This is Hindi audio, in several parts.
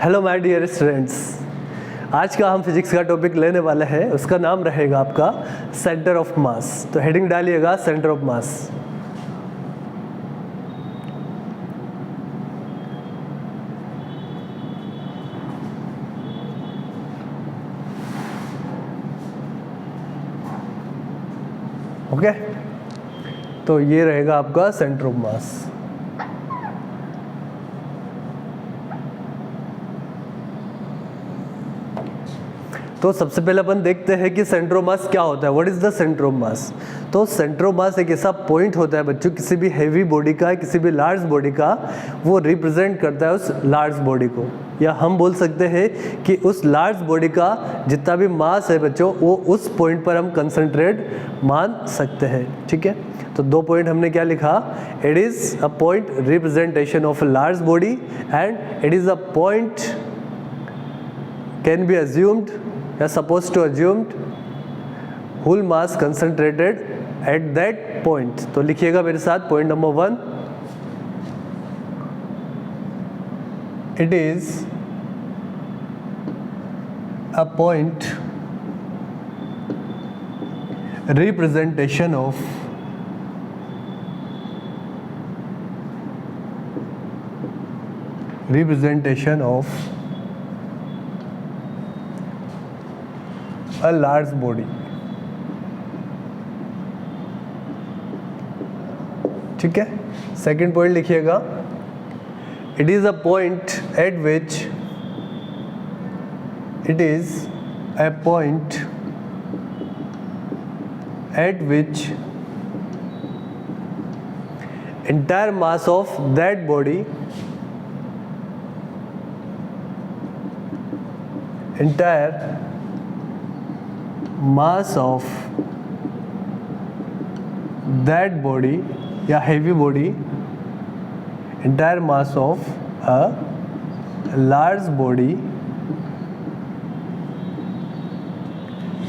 हेलो माय डियर स्टूडेंट्स, आज का हम फिजिक्स का टॉपिक लेने वाले हैं, उसका नाम रहेगा आपका सेंटर ऑफ मास। तो हेडिंग डालिएगा सेंटर ऑफ मास। ओके, तो ये रहेगा आपका सेंटर ऑफ मास। तो सबसे पहले अपन देखते हैं कि सेंटर ऑफ मास क्या होता है। What is the centre of mass? तो सेंटर ऑफ मास एक ऐसा पॉइंट होता है बच्चों, किसी भी हैवी बॉडी का, किसी भी लार्ज बॉडी का, वो रिप्रेजेंट करता है उस लार्ज बॉडी को। या हम बोल सकते हैं कि उस लार्ज बॉडी का जितना भी मास है बच्चों, वो उस पॉइंट पर हम कंसंट्रेट मान सकते हैं। ठीक है, तो दो पॉइंट हमने क्या लिखा? It is a point representation of a large body and it is a point can be assumed या supposed to assumed whole mass concentrated at that point। तो लिखिएगा मेरे साथ point number 1, it is a point representation of a large body। ठीक है, सेकेंड पॉइंट लिखिएगा, it is a point eight which entire mass of that body या heavy body, entire mass of a large body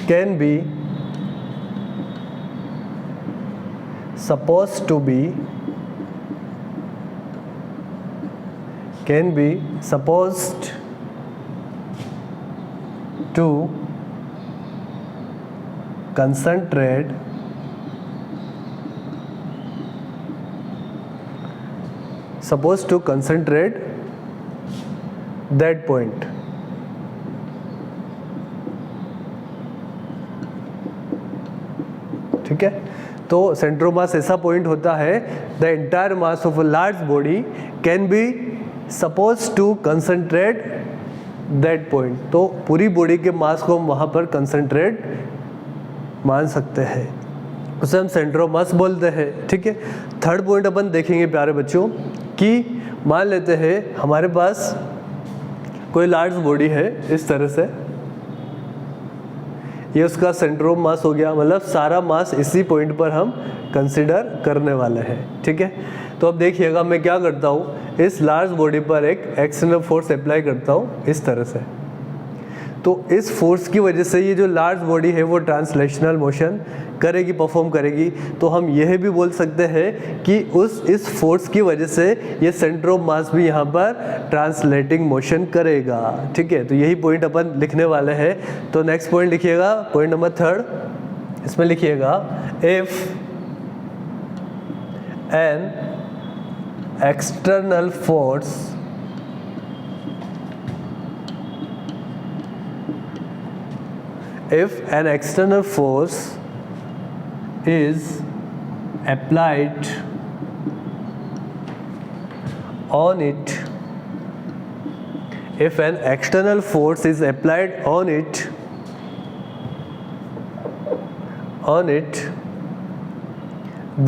can be supposed to concentrate that point। ठीक है, तो सेंटर ऑफ मास ऐसा पॉइंट होता है, the entire mass of a large body can be suppose to concentrate that point. तो पूरी बॉडी के मास को हम वहां पर कंसंट्रेट मान सकते हैं, उसे हम सेंटर ऑफ मास बोलते हैं। ठीक है, थर्ड पॉइंट अपन देखेंगे प्यारे बच्चों कि मान लेते हैं हमारे पास कोई लार्ज बॉडी है इस तरह से, ये उसका सेंटर ऑफ मास हो गया, मतलब सारा मास इसी पॉइंट पर हम कंसिडर करने वाले हैं। ठीक है, तो अब देखिएगा मैं क्या करता हूँ, इस लार्ज बॉडी पर एक एक्सटर्नल फोर्स अप्लाई करता हूँ इस तरह से। तो इस फोर्स की वजह से ये जो लार्ज बॉडी है वो ट्रांसलेशनल मोशन करेगी, परफॉर्म करेगी। तो हम यह भी बोल सकते हैं कि इस फोर्स की वजह से ये सेंटर ऑफ मास भी यहाँ पर ट्रांसलेटिंग मोशन करेगा। ठीक है, तो यही पॉइंट अपन लिखने वाले हैं। तो नेक्स्ट पॉइंट लिखिएगा, पॉइंट नंबर 3, इसमें लिखिएगा if an external force is applied on it, if an external force is applied on it,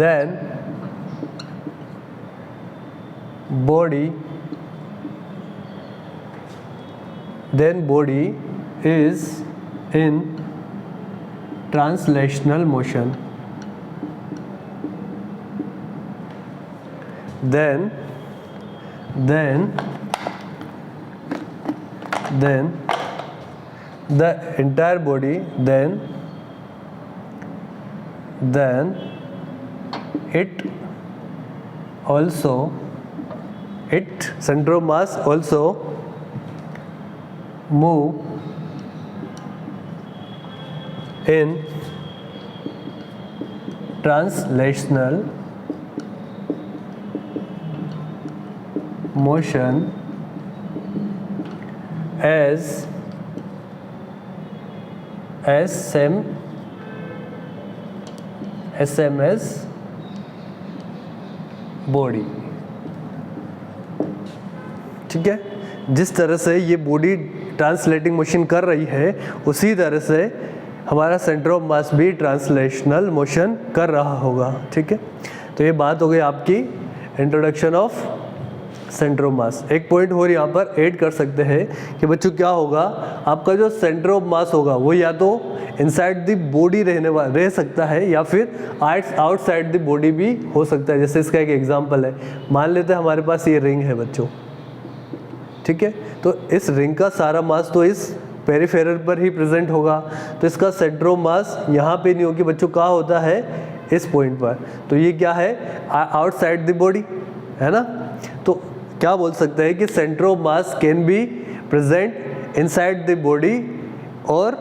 then body is in translational motion। then the entire body then center of mass also move in translational motion as SMS body. ठीक है, जिस तरह से ये बॉडी ट्रांसलेटिंग मोशन कर रही है उसी तरह से हमारा सेंटर ऑफ मास भी ट्रांसलेशनल मोशन कर रहा होगा। ठीक है, तो ये बात हो गई आपकी इंट्रोडक्शन ऑफ सेंटर ऑफ मास। एक पॉइंट और यहाँ पर ऐड कर सकते हैं कि बच्चों क्या होगा, आपका जो सेंटर ऑफ मास होगा वो या तो इनसाइड द बॉडी रह सकता है या फिर आउटसाइड द बॉडी भी हो सकता है। जैसे इसका एक एग्जांपल है, मान लेते हैं हमारे पास ये रिंग है बच्चों। ठीक है, तो इस रिंग का सारा मास तो इस पेरिफेरल पर ही प्रेजेंट होगा, तो इसका सेंटर ऑफ मास यहाँ पे नहीं होगी बच्चों, कहाँ होता है, इस पॉइंट पर। तो ये क्या है, आउटसाइड द बॉडी है ना। तो क्या बोल सकते हैं कि centre of mass can be present inside the body और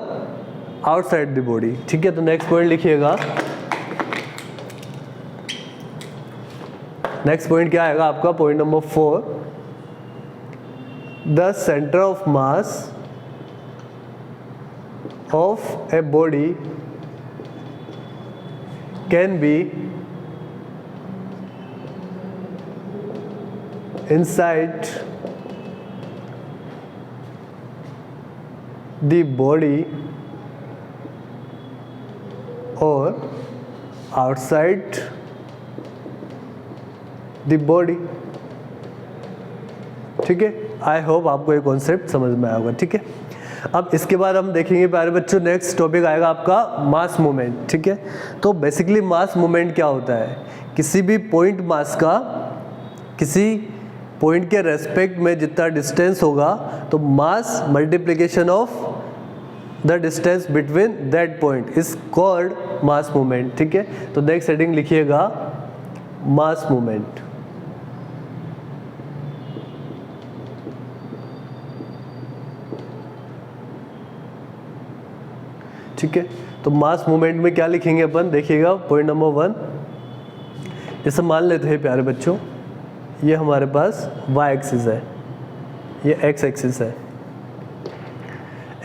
आउटसाइड द बॉडी। ठीक है, तो नेक्स्ट पॉइंट लिखिएगा। नेक्स्ट पॉइंट क्या आएगा आपका, point number 4, the centre of mass of a body can B inside the body or outside the body। ठीक है, आई होप आपको ये कॉन्सेप्ट समझ में आया होगा। ठीक है, अब इसके बाद हम देखेंगे प्यारे बच्चों, नेक्स्ट टॉपिक आएगा आपका मास मूवमेंट। ठीक है, तो बेसिकली मास मूवमेंट क्या होता है, किसी भी पॉइंट मास का किसी पॉइंट के रेस्पेक्ट में जितना डिस्टेंस होगा तो mass multiplication of the distance between that point is called mass movement. ठीक है, तो नेक्स्ट हेडिंग लिखिएगा मास मूवमेंट। ठीक है, तो मास मूवमेंट में क्या लिखेंगे अपन, देखिएगा पॉइंट नंबर 1, जैसे मान लेते हैं प्यारे बच्चों ये हमारे पास y एक्सिस है, ये x एक्सिस है,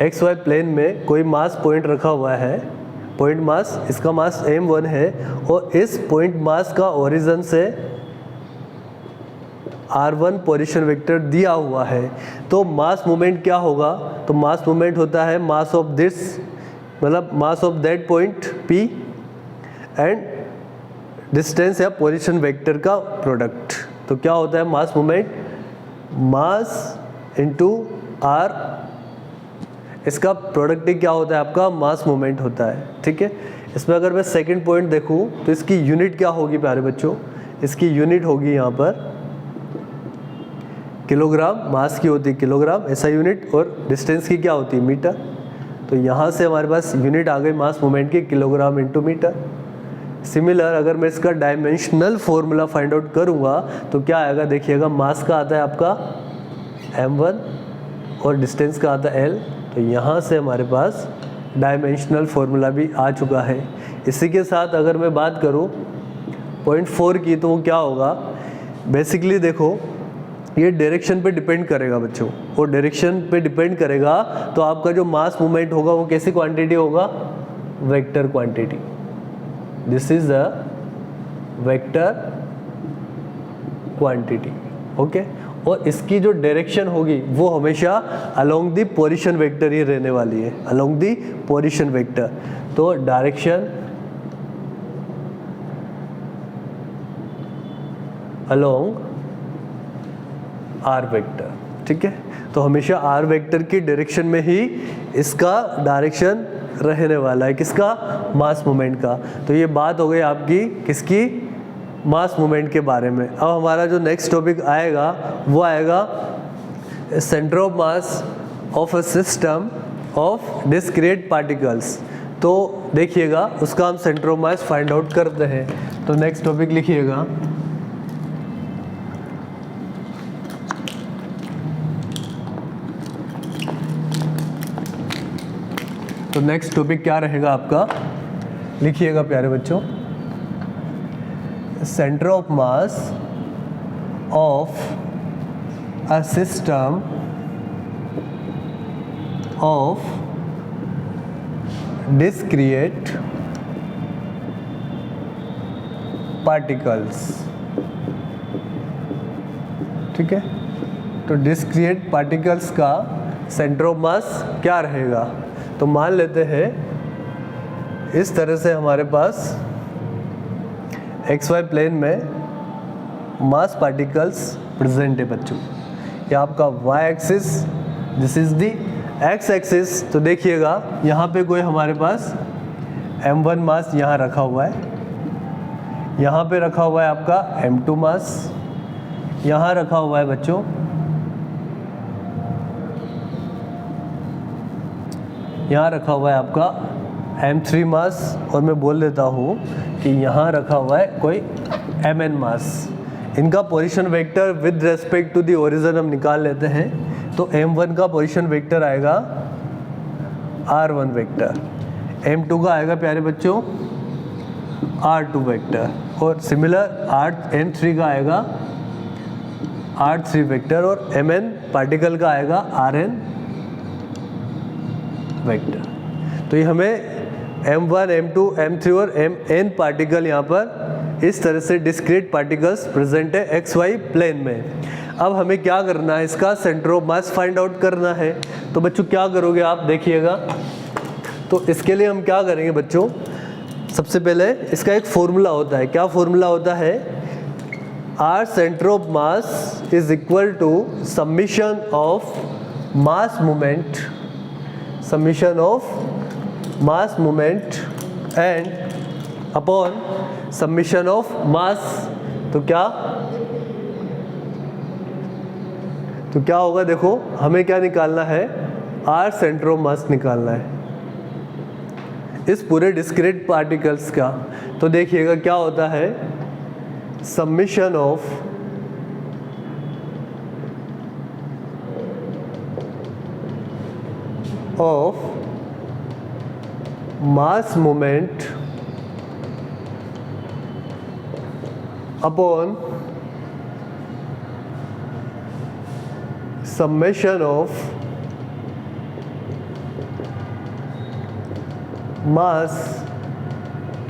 xy प्लेन में कोई मास पॉइंट रखा हुआ है, पॉइंट मास, इसका मास m1 है और इस पॉइंट मास का ओरिजिन से r1 पोजीशन वेक्टर दिया हुआ है। तो मास मूवमेंट क्या होगा, तो मास मूवमेंट होता है मास ऑफ दिस, मतलब mass of that point p and distance या पोजीशन वेक्टर का प्रोडक्ट। तो क्या होता है mass movement, mass into R, इसका प्रोडक्ट ही क्या होता है आपका, मास मूवमेंट होता है। ठीक है, इसमें अगर मैं सेकंड पॉइंट देखूं तो इसकी यूनिट क्या होगी प्यारे बच्चों, इसकी यूनिट होगी यहाँ पर किलोग्राम, मास की होती है किलोग्राम ऐसा यूनिट, और डिस्टेंस की क्या होती है मीटर। तो यहाँ से हमारे पास यूनिट आ गई मास मूवमेंट की किलोग्राम इंटू मीटर। सिमिलर अगर मैं इसका डायमेंशनल फॉर्मूला फाइंड आउट करूँगा तो क्या आएगा, देखिएगा मास का आता है आपका m1 और डिस्टेंस का आता है l। तो यहाँ से हमारे पास डायमेंशनल फॉर्मूला भी आ चुका है। इसी के साथ अगर मैं बात करूँ पॉइंट 4 की, तो वो क्या होगा, बेसिकली देखो ये डायरेक्शन पे डिपेंड करेगा बच्चों, और डायरेक्शन पे डिपेंड करेगा तो आपका जो मास मूवमेंट होगा वो कैसी क्वांटिटी होगा, vector quantity. This is a vector quantity. Okay, और इसकी जो डायरेक्शन होगी वो हमेशा अलोंग द पोजीशन वेक्टर ही रहने वाली है, अलोंग द पोजीशन वेक्टर। तो डायरेक्शन अलोंग आर वेक्टर। ठीक है, तो हमेशा आर वेक्टर की डायरेक्शन में ही इसका डायरेक्शन रहने वाला है, किसका, मास मूवमेंट का। तो ये बात हो गई आपकी किसकी, मास मूवमेंट के बारे में। अब हमारा जो नेक्स्ट टॉपिक आएगा वो आएगा centre of mass of a system of discrete particles. तो देखिएगा उसका हम centre of mass find out करते हैं। तो नेक्स्ट टॉपिक लिखिएगा तो नेक्स्ट टॉपिक क्या रहेगा आपका, लिखिएगा प्यारे बच्चों, centre of mass of a system of discrete particles. ठीक है, तो डिस्क्रिएट पार्टिकल्स का सेंटर ऑफ मास क्या रहेगा। तो मान लेते हैं इस तरह से हमारे पास XY प्लेन में मास पार्टिकल्स प्रेजेंट है बच्चों। ये आपका Y axis, this is the X axis. तो देखिएगा यहाँ पे कोई हमारे पास M1 मास यहाँ रखा हुआ है, यहाँ पे रखा हुआ है आपका M2 मास, यहाँ रखा हुआ है बच्चों यहाँ रखा हुआ है आपका M3 मास, और मैं बोल देता हूँ कि यहाँ रखा हुआ है कोई Mn मास। इनका position vector with respect to the origin हम निकाल लेते हैं। तो M1 का पोजीशन वेक्टर आएगा R1 वेक्टर, M2 का आएगा प्यारे बच्चों R2 वेक्टर, और सिमिलर M3 का आएगा R3 वेक्टर, और Mn पार्टिकल का आएगा Rn वेक्टर। तो ये हमें M1, M2, M3 और Mn पार्टिकल यहाँ पर इस तरह से डिस्क्रीट पार्टिकल्स प्रेजेंट है XY प्लेन में। अब हमें क्या करना है, इसका centre of mass find out करना है। तो बच्चों क्या करोगे आप, देखिएगा। तो इसके लिए हम क्या करेंगे बच्चों, सबसे पहले इसका एक फॉर्मूला होता है। क्या फॉर्मूला होता है, R centre of mass is equal to summation of mass moment, summation of mass moment and upon summation of mass. तो क्या होगा, देखो हमें क्या निकालना है, R सेंटर ऑफ मास निकालना है इस पूरे डिस्क्रीट पार्टिकल्स का। तो देखिएगा क्या होता है, summation of mass moment upon summation of mass.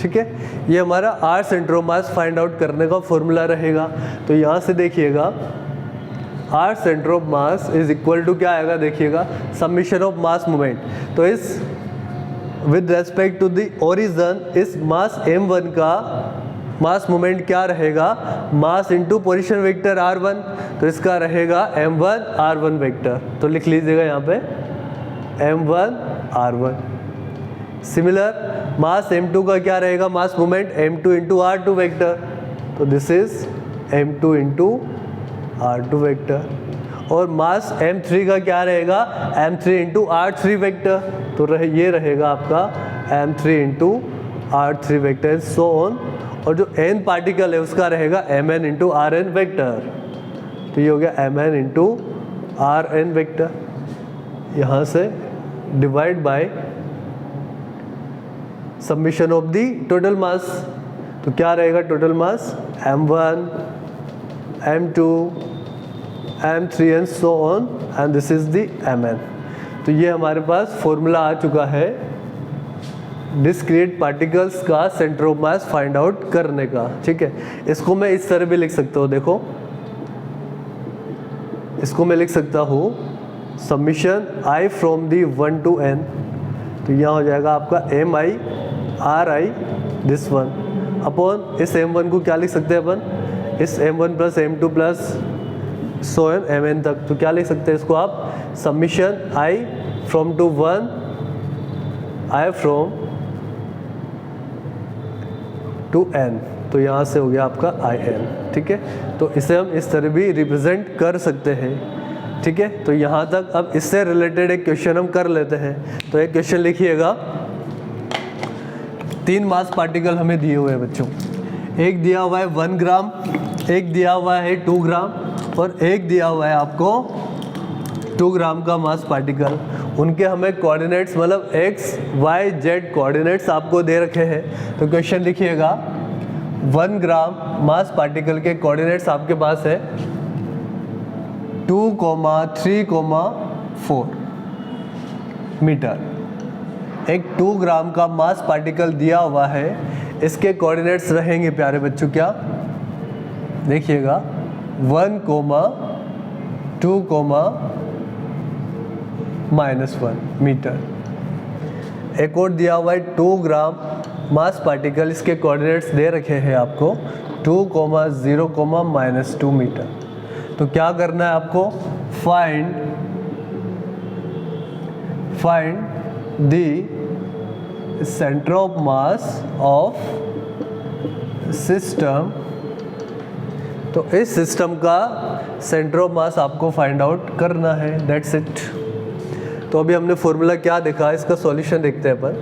ठीक है, ये हमारा R centre of mass find out करने का फॉर्मूला रहेगा। तो यहाँ से देखिएगा R centre of mass is equal to क्या आएगा, देखिएगा समीशन ऑफ मास मोमेंट। तो इस with respect to the origin इस मास M1 का मास मोमेंट क्या रहेगा, mass into position vector R1। तो इसका रहेगा M1 R1 वेक्टर। तो लिख लीजिएगा यहाँ पे M1 R1। सिमिलर मास M2 का क्या रहेगा, mass moment M2 into R2 vector. तो this is M2 into R2 vector. और मास M3 का क्या रहेगा, M3 इंटू R3 वेक्टर। तो ये रहेगा आपका M3 into R3 vector, so on. और जो N पार्टिकल है उसका रहेगा Mn इंटू Rn वेक्टर। तो ये हो गया Mn इंटू Rn वेक्टर। यहाँ से divide by summation of the total mass. तो क्या रहेगा total mass, M1, M2, M3 and so on, and this is the Mn। तो ये हमारे पास फॉर्मूला आ चुका है डिस्क्रीट पार्टिकल्स का centre of mass find out करने का। ठीक है, इसको मैं इस तरह भी लिख सकता हूँ, देखो इसको मैं लिख सकता हूँ summation I from the 1 to n। तो यहाँ हो जाएगा आपका Mi Ri this one upon इस M1 को क्या लिख सकते हैं अपन, इस M1 plus M2 plus so on Mn तक। तो क्या लिख सकते हैं इसको आप, summation I from to 1 I from to n। तो यहाँ से हो गया आपका In। ठीक है, तो इसे हम इस तरह भी रिप्रेजेंट कर सकते हैं। ठीक है, तो यहाँ तक अब इससे रिलेटेड एक क्वेश्चन हम कर लेते हैं। तो एक क्वेश्चन लिखिएगा, 3 मास पार्टिकल हमें दिए हुए हैं बच्चों। एक दिया हुआ है 1 ग्राम, एक दिया हुआ है 2 ग्राम, और एक दिया हुआ है आपको 2 ग्राम का मास पार्टिकल। उनके हमें कोऑर्डिनेट्स मतलब एक्स वाई जेड कोऑर्डिनेट्स आपको दे रखे हैं। तो क्वेश्चन लिखिएगा 1 ग्राम मास पार्टिकल के कोऑर्डिनेट्स आपके पास है 2,3,4 मीटर। एक 2 ग्राम का मास पार्टिकल दिया हुआ है, इसके कोऑर्डिनेट्स रहेंगे प्यारे बच्चों क्या, देखिएगा 1, 2, -1 मीटर। एक और दिया हुआ है 2 ग्राम मास पार्टिकल, इसके कोऑर्डिनेट्स दे रखे हैं आपको 2, 0, -2 मीटर। तो क्या करना है आपको, find the centre of mass of system. तो इस सिस्टम का सेंटर ऑफ मास आपको फाइंड आउट करना है, दैट्स इट। तो अभी हमने फॉर्मूला क्या देखा, इसका सॉल्यूशन देखते हैं अपन।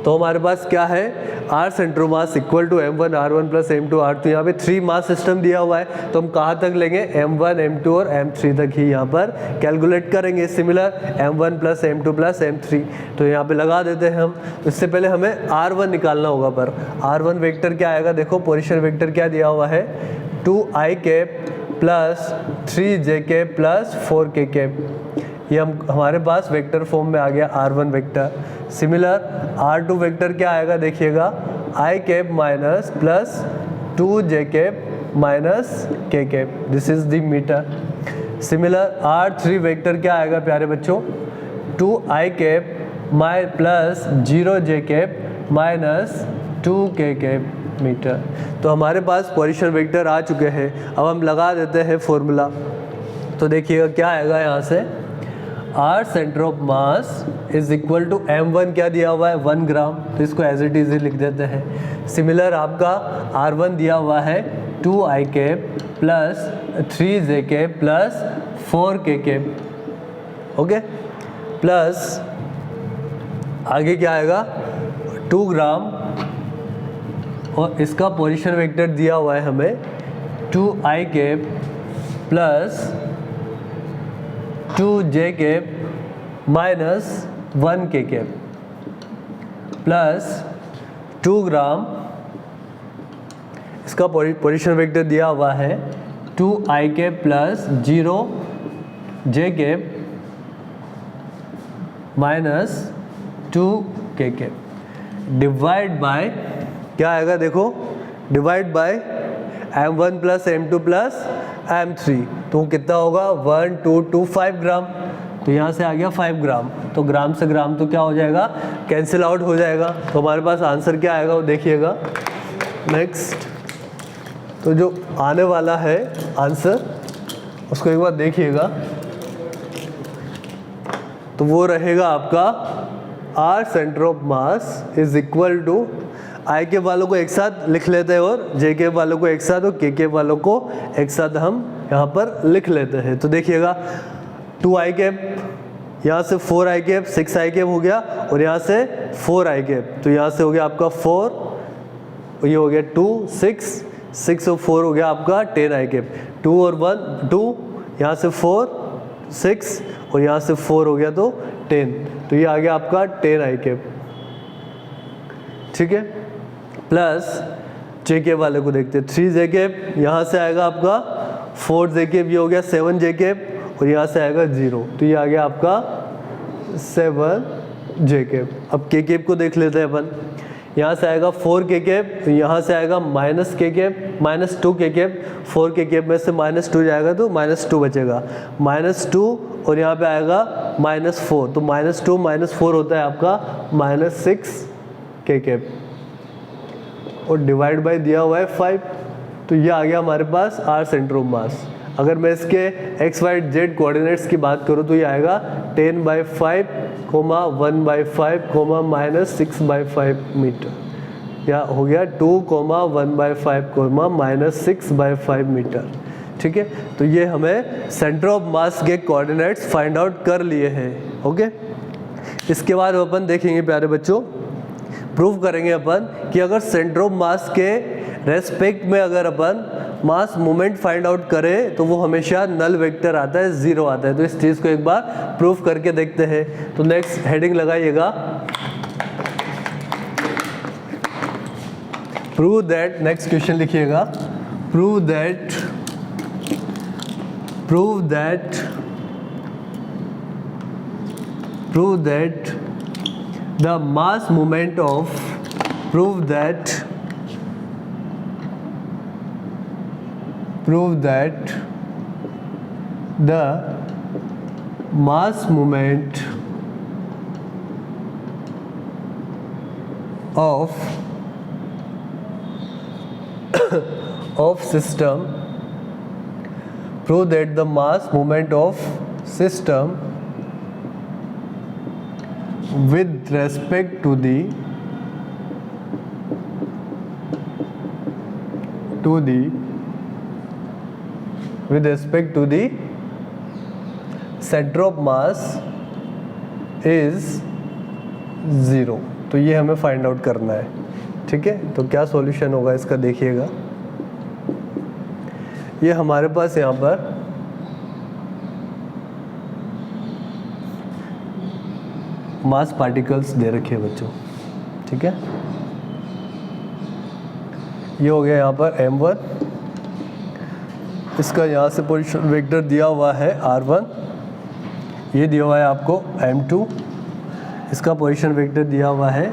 तो हमारे पास क्या है, R centre of mass equal to m1 r1 plus m2 r2। यहाँ पे 3 मास सिस्टम दिया हुआ है, तो हम कहाँ तक लेंगे, m1 m2 और m3 तक ही यहाँ पर कैलकुलेट करेंगे। Similar m1 plus m2 plus m3, तो यहाँ पे लगा देते हैं हम। इससे पहले हमें r1 निकालना होगा, पर r1 वेक्टर क्या आएगा, देखो पोजीशन वेक्टर क्या दिया हुआ है 2i cap plus 3j cap plus 4k cap. ये हमारे पास वेक्टर फॉर्म में आ गया r1 vector. Similar r2 vector क्या आएगा, देखिएगा i cap minus plus 2j cap minus k cap, this is the metre. Similar r3 vector क्या आएगा प्यारे बच्चों, 2i cap plus 0j cap minus 2k cap metre. तो हमारे पास पोजीशन वेक्टर आ चुके हैं। अब हम लगा देते हैं फॉर्मूला। तो देखिएगा क्या आएगा यहाँ से, R centre of mass is equal to m1 क्या दिया हुआ है 1 ग्राम, तो इसको एज इट इज लिख देते हैं। सिमिलर आपका r1 दिया हुआ है 2i cap plus 3j cap plus 4k cap, okay. Plus आगे क्या आएगा 2 ग्राम, और इसका पोजीशन वेक्टर दिया हुआ है हमें 2i cap plus 2j cap minus 1k cap plus 2 ग्राम, इसका पोजीशन वेक्टर दिया हुआ है 2i cap plus 0j cap minus 2k cap divide by क्या आएगा, देखो divide by m1 plus m2 plus m3। तो कितना होगा 1, 2, 2, 5 ग्राम। तो यहाँ से आ गया 5 ग्राम, तो ग्राम से ग्राम तो क्या हो जाएगा, कैंसिल आउट हो जाएगा। तो हमारे पास आंसर क्या आएगा वो देखिएगा। नेक्स्ट, तो जो आने वाला है आंसर उसको एक बार देखिएगा, तो वो रहेगा आपका R centre of mass is equal to, I के वालों को एक साथ लिख लेते हैं और जे के वालों को एक साथ और के वालों को एक साथ हम यहाँ पर लिख लेते हैं। तो देखिएगा 2i कैप, यहाँ से 4i कैप 6i कैप हो गया, और यहाँ से 4i कैप, तो यहाँ से हो गया आपका 4, ये हो गया 2, 6 और 4 हो गया आपका 10i कैप। 2 और 1 2, यहाँ से 4 6 और यहाँ से 4 हो गया तो 10, तो ये आ गया आपका 10i कैप, ठीक है। प्लस जे के वाले को देखते हैं 3j कैप, यहाँ से आएगा आपका 4j कैप, ये हो गया 7j कैप, और यहाँ से आएगा 0, तो ये आ गया आपका 7j कैप। अब के कैप को देख लेते हैं अपन। यहाँ से आएगा 4k कैप, यहाँ से आएगा -k cap minus 2k cap. 4k cap में से -2 जाएगा तो -2 बचेगा, -2 और यहाँ पे आएगा -4, तो -2 -4 होता है आपका -6k कैप, और डिवाइड बाय दिया हुआ है 5, तो ये आ गया हमारे पास आर सेंटर ऑफ मास। अगर मैं इसके एक्स वाई जेड कोऑर्डिनेट्स की बात करूँ तो ये आएगा 10/5, 1/5, -6/5 मीटर, या हो गया 2, 1/5, -6/5 मीटर, ठीक है। तो ये हमें सेंटर ऑफ मास के कोऑर्डिनेट्स फाइंड आउट कर लिए हैं, ओके। इसके बाद अपन देखेंगे प्यारे बच्चों, प्रूव करेंगे अपन कि अगर सेंटर ऑफ मास के रेस्पेक्ट में अगर अपन मास मोमेंट फाइंड आउट करें तो वो हमेशा नल वेक्टर आता है, 0 आता है। तो इस चीज़ को एक बार प्रूफ करके देखते हैं। तो नेक्स्ट हेडिंग लगाइएगा, प्रूव दैट, नेक्स्ट क्वेश्चन लिखिएगा, prove that the mass moment of the mass moment of system, prove that the mass moment of system with respect to the center of mass is 0। तो ये हमें फाइंड आउट करना है, ठीक है। तो क्या सॉल्यूशन होगा इसका देखिएगा, ये हमारे पास यहाँ पर मास पार्टिकल्स दे रखे हैं बच्चों, ठीक है। ये हो गया यहाँ पर m1, इसका यहाँ से पोजीशन वेक्टर दिया हुआ है r1, ये दिया हुआ है आपको m2, इसका पोजीशन वेक्टर दिया हुआ है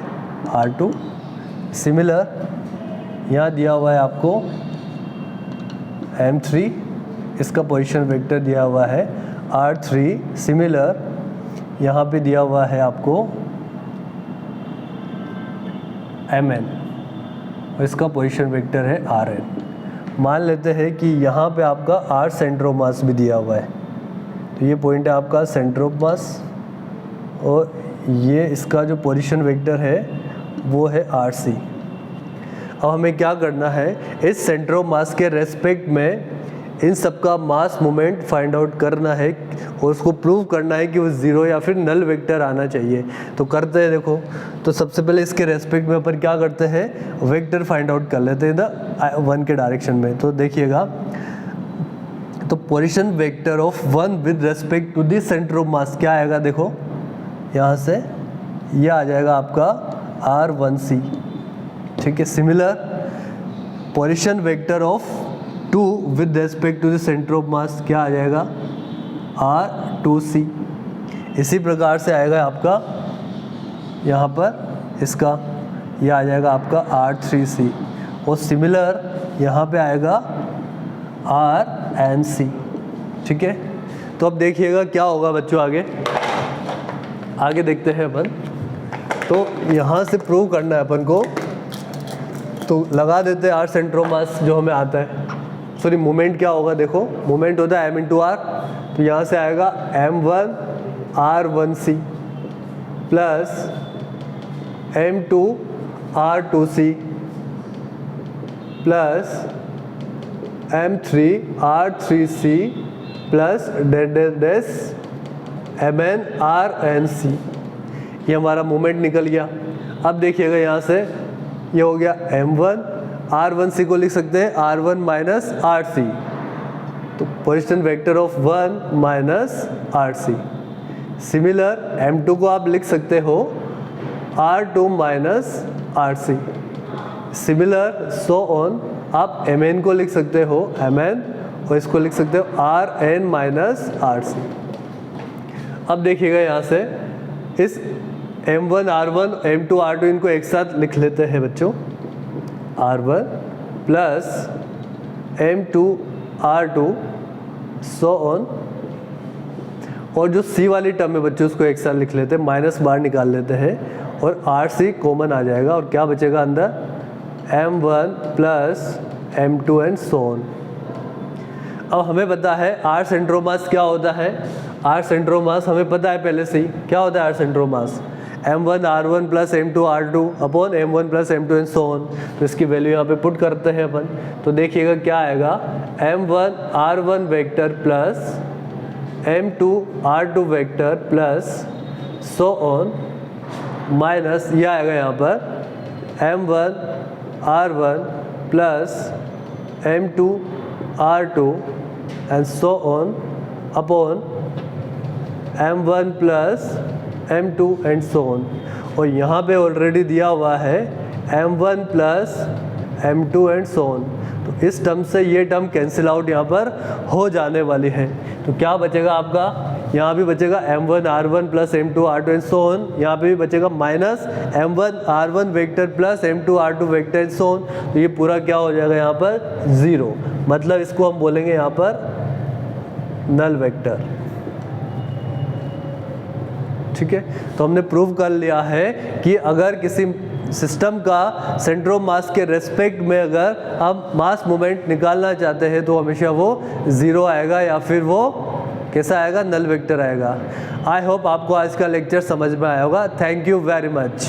r2। सिमिलर यहाँ दिया हुआ है आपको m3, इसका पोजीशन वेक्टर दिया हुआ है r3। सिमिलर यहाँ पे दिया हुआ है आपको mn, और इसका पोजीशन वेक्टर है rn। मान लेते हैं कि यहाँ पे आपका r सेंटर ऑफ मास भी दिया हुआ है, तो ये पॉइंट है आपका सेंटर ऑफ मास, और ये इसका जो पोजीशन वेक्टर है वो है rc। अब हमें क्या करना है, इस सेंटर ऑफ मास के रेस्पेक्ट में इन सब का मास मोमेंट फाइंड आउट करना है, और उसको प्रूव करना है कि वो 0 या फिर नल वेक्टर आना चाहिए। तो करते हैं, देखो, तो सबसे पहले इसके रेस्पेक्ट में अपन क्या करते हैं, वेक्टर फाइंड आउट कर लेते हैं द 1 के डायरेक्शन में। तो देखिएगा, तो position vector of 1 with respect to the centre of mass क्या आएगा, देखो यहाँ से ये आ जाएगा आपका r1c, ठीक है। Similar position vector of 2 with respect to the centre of mass क्या आ जाएगा, r2c। इसी प्रकार से आएगा आपका यहाँ पर इसका, ये आ जाएगा आपका r3c, और सिमिलर यहाँ पे आएगा rnc, ठीक है। तो अब देखिएगा क्या होगा बच्चों, आगे देखते हैं अपन। तो यहाँ से प्रूव करना है अपन को, तो लगा देते हैं r सेंटर ऑफ मास जो हमें आता है। सॉरी, मोमेंट क्या होगा, देखो मोमेंट होता है m इंटू r, तो यहाँ से आएगा m1 r1c plus m2 r2c plus m3 r3c plus डेस mn rnc। ये हमारा मोमेंट निकल गया। अब देखिएगा यहाँ से ये हो गया m1 r1c को लिख सकते हैं r1 माइनस rc, तो position vector of 1 minus rc। Similar m2 को आप लिख सकते हो r2 minus rc। Similar so on, आप mn को लिख सकते हो mn, और इसको लिख सकते हो rn माइनस rc। अब देखिएगा यहाँ से इस m1 r1 m2 r2 इनको एक साथ लिख लेते हैं बच्चों, r1 plus m2 r2 so on, और जो c वाली टर्म है बच्चों उसको एक साथ लिख लेते हैं, माइनस बाहर निकाल लेते हैं, और rc कॉमन आ जाएगा, और क्या बचेगा अंदर, m1 plus m2 and so on. अब हमें पता है r सेंटर ऑफ मास क्या होता है, r सेंटर ऑफ मास हमें पता है पहले से ही, क्या होता है r centre of mass, m1 r1 plus m2 r2 upon m1 plus m2 and so on. तो इसकी वैल्यू यहाँ पे पुट करते हैं अपन, तो देखिएगा क्या आएगा, m1 r1 vector plus m2 r2 vector plus so on, minus ये आएगा यहाँ पर m1 r1 plus m2 R2 and so on upon M1 plus M2 and so on। और यहाँ पे ऑलरेडी दिया हुआ है M1 plus M2 and so on। तो इस टर्म से ये टर्म कैंसिल आउट यहाँ पर हो जाने वाली है। तो क्या बचेगा आपका, यहाँ भी बचेगा M1 R1 plus M2 R2 and so on, यहाँ पे भी बचेगा minus M1 R1 vector plus M2 R2 vector and so on. तो ये पूरा क्या हो जाएगा यहाँ पर 0, मतलब इसको हम बोलेंगे यहाँ पर नल वेक्टर। ठीक है, तो हमने प्रूव कर लिया है कि अगर किसी सिस्टम का सेंटर ऑफ मास के रेस्पेक्ट में अगर हम मास मोमेंट निकालना चाहते हैं तो हमेशा वो 0 आएगा या फिर वो कैसा आएगा, नल वेक्टर आएगा। आई होप आपको आज का लेक्चर समझ में आया होगा। Thank you very much.